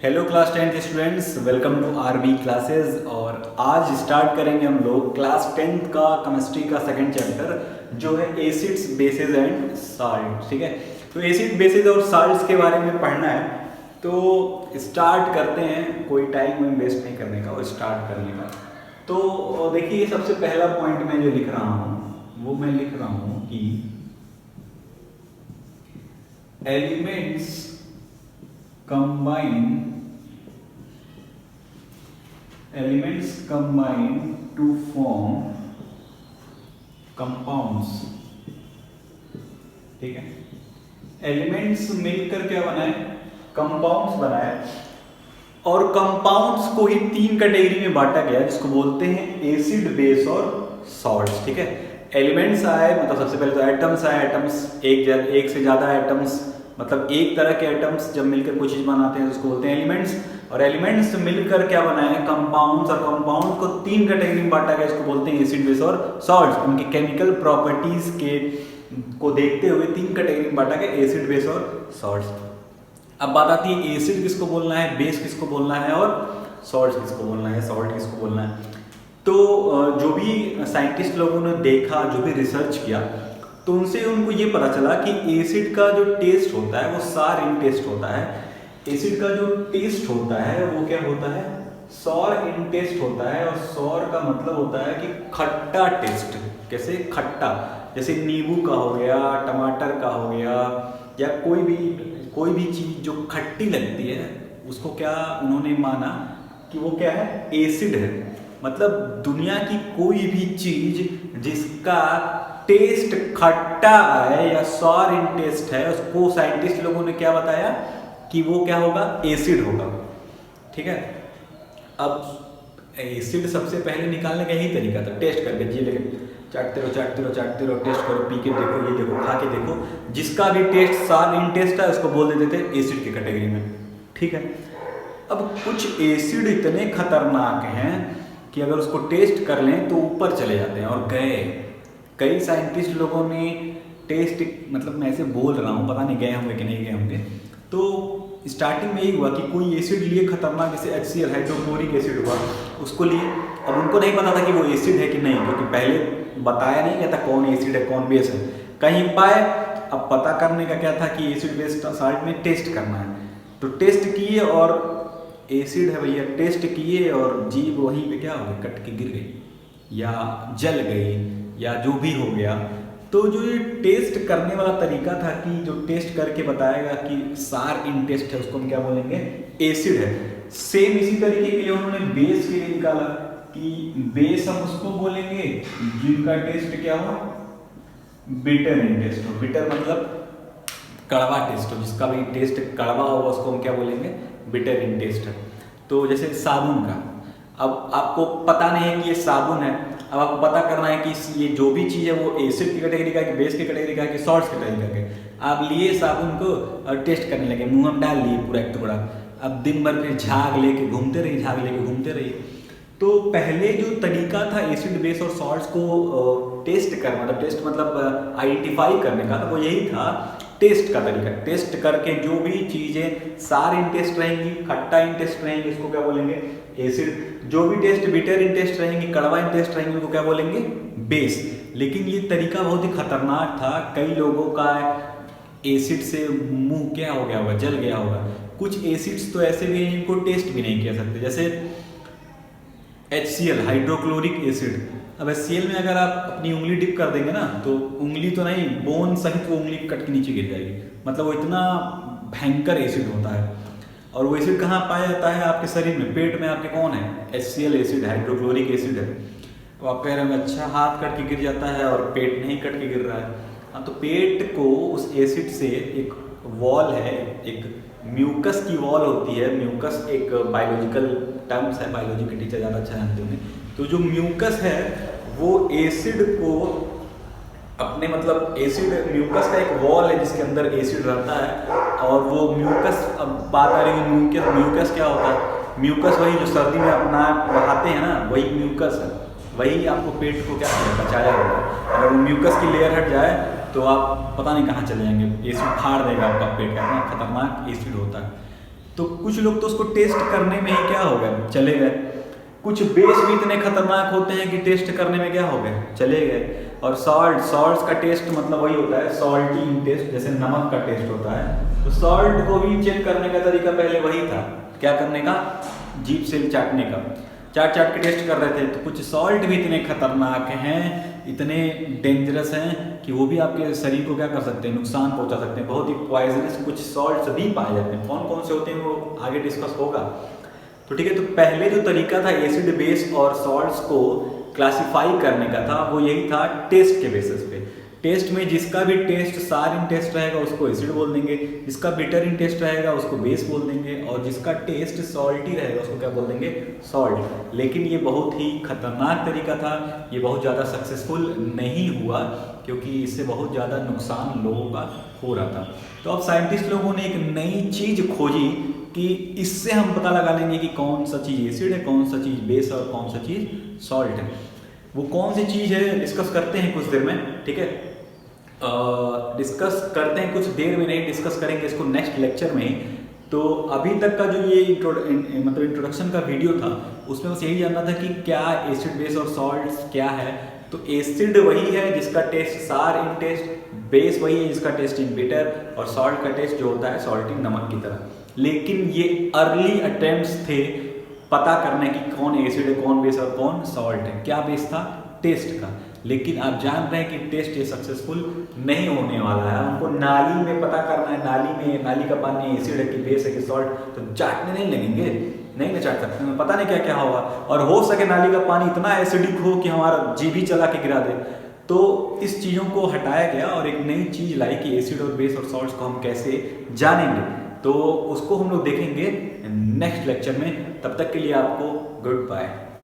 Hello class 10th students, welcome to RB classes. और आज start करेंगे हम लोग क्लास 10th का केमिस्ट्री का सेकंड चैप्टर जो है एसिड्स बेसिस एंड साल्ट। ठीक है, तो एसिड बेसिस और साल्ट्स के बारे में पढ़ना है। तो स्टार्ट करते हैं, कोई टाइम में वेस्ट नहीं करने का और स्टार्ट करने का। तो देखिए, सबसे पहला पॉइंट मैं जो लिख रहा हूँ वो मैं लिख रहा हूँ कि elements combine to form compounds। ठीक है, एलिमेंट्स मिलकर क्या बनाए? कंपाउंड्स बनाए। और कंपाउंड्स को ही तीन कैटेगरी में बांटा गया जिसको बोलते हैं एसिड, बेस और सॉल्ट्स। ठीक है, एलिमेंट्स आए मतलब सबसे पहले तो एटम्स आए। एटम्स एक से ज्यादा एटम्स, मतलब एक तरह के एटम्स जब मिलकर कोई चीज बनाते हैं तो उसको बोलते हैं एलिमेंट्स। और एलिमेंट्स मिलकर क्या बनाए? कंपाउंड्स। और कंपाउंड को तीन कैटेगरी में बांटा गया, इसको बोलते हैं एसिड, बेस और सॉल्ट्स। उनकी केमिकल प्रॉपर्टीज को देखते हुए तीन कैटेगरी में बांटा गया, एसिड, बेस और सॉल्ट्स। अब बात आती है एसिड किसको बोलना है, बेस किसको बोलना है और सॉल्ट किसको बोलना है, सॉल्ट किसको बोलना है। तो जो भी साइंटिस्ट लोगों ने देखा, जो भी रिसर्च किया, तो उनसे उनको ये पता चला कि एसिड का जो टेस्ट होता है वो सार इन टेस्ट होता है। एसिड का जो टेस्ट होता है वो क्या होता है? सॉर इन टेस्ट होता है। और सॉर का मतलब होता है कि खट्टा टेस्ट। कैसे खट्टा? जैसे नींबू का हो गया, टमाटर का हो गया, या कोई भी चीज जो खट्टी लगती है उसको क्या उन्होंने माना कि वो क्या है? एसिड है। मतलब दुनिया की कोई भी चीज जिसका टेस्ट खट्टा आए या सॉर इन टेस्ट है, उसको साइंटिस्ट लोगों ने क्या बताया कि वो क्या होगा? एसिड होगा। ठीक है, अब एसिड सबसे पहले निकालने का यही तरीका था, टेस्ट करके जी लेके चाटते रहो, टेस्ट करो, पी के देखो, ये देखो, खा के देखो, जिसका भी टेस्ट सॉर इन टेस्ट है उसको बोल देते थे एसिड की कैटेगरी में। ठीक है, अब कुछ एसिड इतने खतरनाक हैं कि अगर उसको टेस्ट कर लें तो ऊपर चले जाते हैं। और कई साइंटिस्ट लोगों ने टेस्ट, मतलब मैं ऐसे बोल रहा हूँ, पता नहीं गए होंगे कि नहीं गए होंगे। तो स्टार्टिंग में यही हुआ कि कोई एसिड लिए खतरनाक, जैसे HCl हाइड्रोक्लोरिक एसिड हुआ, उसको लिए। अब उनको नहीं पता था कि वो एसिड है कि नहीं, क्योंकि पहले बताया नहीं गया था कौन एसिड है कौन बेस है, कहीं पाए। अब पता करने का क्या था कि एसिड बेस साल्ट में टेस्ट करना है। तो टेस्ट किए और एसिड है भैया, टेस्ट किए और जीभ वहीं पे क्या हो गई? कट के गिर गई या जल गई या जो भी हो गया। तो जो ये टेस्ट करने वाला तरीका था कि जो टेस्ट करके बताएगा कि सार इन टेस्ट है, उसको हम क्या बोलेंगे? एसिड है। सेम इसी तरीके के लिए उन्होंने बेस के लिए निकाला कि बेस हम उसको बोलेंगे जिनका टेस्ट क्या हो? बिटर इन टेस्ट हो। बिटर मतलब कड़वा टेस्ट हो, जिसका भी टेस्ट कड़वा होगा उसको हम क्या बोलेंगे? बिटर इन टेस्ट है। तो जैसे साबुन का, अब आपको पता नहीं है कि ये साबुन है, अब आपको पता करना है कि ये जो भी चीज़ है वो एसिड की कैटेगरी का है कि बेस की कैटेगरी का है कि सॉल्ट्स की कैटेगरी का है। आप लिए साबुन को और टेस्ट करने लगे, मुंह में डाल लिए पूरा एक टुकड़ा। अब दिन भर फिर झाग लेके घूमते रहिए। तो पहले जो तरीका था एसिड, बेस और सॉल्ट्स को टेस्ट करना, मतलब आइडेंटिफाई करने का, वो यही था टेस्ट का तरीका। टेस्ट करके जो भी चीज़ें सार इन टेस्ट रहेंगी, खट्टा इन टेस्ट रहेंगी, उसको क्या बोलेंगे? एसिड। जो भी टेस्ट बिटर इन टेस्ट रहेंगी, कड़वा इन टेस्ट रहेंगी, उनको क्या बोलेंगे? बेस। लेकिन ये तरीका बहुत ही खतरनाक था। कई लोगों का एसिड से मुंह क्या हो गया होगा? जल गया होगा। कुछ एसिड्स तो ऐसे भी हैं जिनको टेस्ट भी नहीं किया सकते, जैसे HCl हाइड्रोक्लोरिक एसिड। अब HCl में अगर आप अपनी उंगली डिप कर देंगे ना, तो उंगली तो नहीं, बोन सहित वो उंगली कट के नीचे गिर जाएगी। मतलब वो इतना भयंकर एसिड होता है। और वो एसिड कहाँ पाया जाता है? आपके शरीर में, पेट में आपके कौन है? HCl एसिड, हाइड्रोक्लोरिक एसिड है। तो आप कह रहे हैं अच्छा हाथ कट के गिर जाता है और पेट नहीं कट के गिर रहा है। हाँ, तो पेट को उस एसिड से एक वॉल है, एक म्यूकस की वॉल होती है। म्यूकस एक बायोलॉजिकल टर्म्स है, बायोलॉजी के टीचर ज़्यादा अच्छा जानते होंगे। तो जो म्यूकस है वो एसिड को अपने, मतलब एसिड, म्यूकस का एक वॉल है जिसके अंदर एसिड रहता है। और वो म्यूकस, अब बात आ रही है म्यूकस क्या होता है? म्यूकस वही जो सर्दी में अपना बहाते हैं ना, वही म्यूकस है। वही आपको पेट को क्या बचाया होगा। अगर वो म्यूकस की लेयर हट जाए तो आप पता नहीं कहाँ चले जाएंगे, एसिड फाड़ देगा आपका पेट का, इतना खतरनाक एसिड होता है। तो कुछ लोग तो उसको टेस्ट करने में ही क्या हो गए, चले गए। कुछ बेस भी इतने खतरनाक होते हैं कि टेस्ट करने में क्या हो गए, चले गए। और सॉल्ट्स का टेस्ट मतलब वही होता है सॉल्टी टेस्ट, जैसे नमक का टेस्ट होता है। तो सॉल्ट को भी चेक करने का तरीका पहले वही था, क्या करने का, जीभ से चाटने का। चाट के टेस्ट कर रहे थे। तो कुछ सॉल्ट भी इतने खतरनाक हैं, इतने डेंजरस हैं कि वो भी आपके शरीर को क्या कर सकते हैं, नुकसान पहुंचा सकते हैं। बहुत ही पॉइजनस कुछ सॉल्ट्स भी पाए जाते हैं। कौन कौन से होते हैं वो आगे डिस्कस होगा। तो ठीक है, तो पहले जो तरीका था एसिड बेस और सॉल्ट्स को क्लासिफाई करने का था वो यही था टेस्ट के बेसिस पे। टेस्ट में जिसका भी टेस्ट सार इन टेस्ट रहेगा उसको एसिड बोल देंगे, जिसका बिटर इन टेस्ट रहेगा उसको बेस बोल देंगे, और जिसका टेस्ट सॉल्टी रहेगा उसको क्या बोल देंगे, सॉल्ट। लेकिन ये बहुत ही खतरनाक तरीका था, ये बहुत ज़्यादा सक्सेसफुल नहीं हुआ क्योंकि इससे बहुत ज़्यादा नुकसान लोगों का हो रहा था। तो अब साइंटिस्ट लोगों ने एक नई चीज़ खोजी कि इससे हम पता लगा लेंगे कि कौन सा चीज़ एसिड है, कौन सा चीज़ बेस है और कौन सा चीज़ सॉल्ट है। वो कौन सी चीज़ है डिस्कस करते हैं कुछ देर में, ठीक है। डिस्कस करते हैं कुछ देर में, नहीं डिस्कस करेंगे इसको नेक्स्ट लेक्चर में ही। तो अभी तक का जो ये मतलब इंट्रोडक्शन का वीडियो था उसमें बस यही जानना था कि क्या एसिड बेस और सॉल्ट क्या है। तो एसिड वही है जिसका टेस्ट सार इन टेस्ट, बेस वही है जिसका टेस्ट इन बिटर, और सॉल्ट का टेस्ट जो होता है सॉल्ट इन नमक की तरह। लेकिन ये अर्ली अटेम्प्ट्स थे पता करने की कौन एसिड है, कौन बेस और कौन सॉल्ट है। क्या बेस था, टेस्ट का। लेकिन आप जान रहे हैं कि टेस्ट ये सक्सेसफुल नहीं होने वाला है। उनको नाली में पता करना है, नाली का पानी एसिड है कि बेस है कि सॉल्ट, तो चाटने नहीं लगेंगे, नहीं ना चाट सकते हैं, पता नहीं क्या क्या होगा। और हो सके नाली का पानी इतना एसिडिक हो कि हमारा जीभ ही चला के गिरा दे। तो इस चीज़ों को हटाया गया और एक नई चीज़ लाई कि एसिड और बेस और सॉल्ट्स को हम कैसे जानेंगे। तो उसको हम लोग देखेंगे नेक्स्ट लेक्चर में। तब तक के लिए आपको गुड बाय।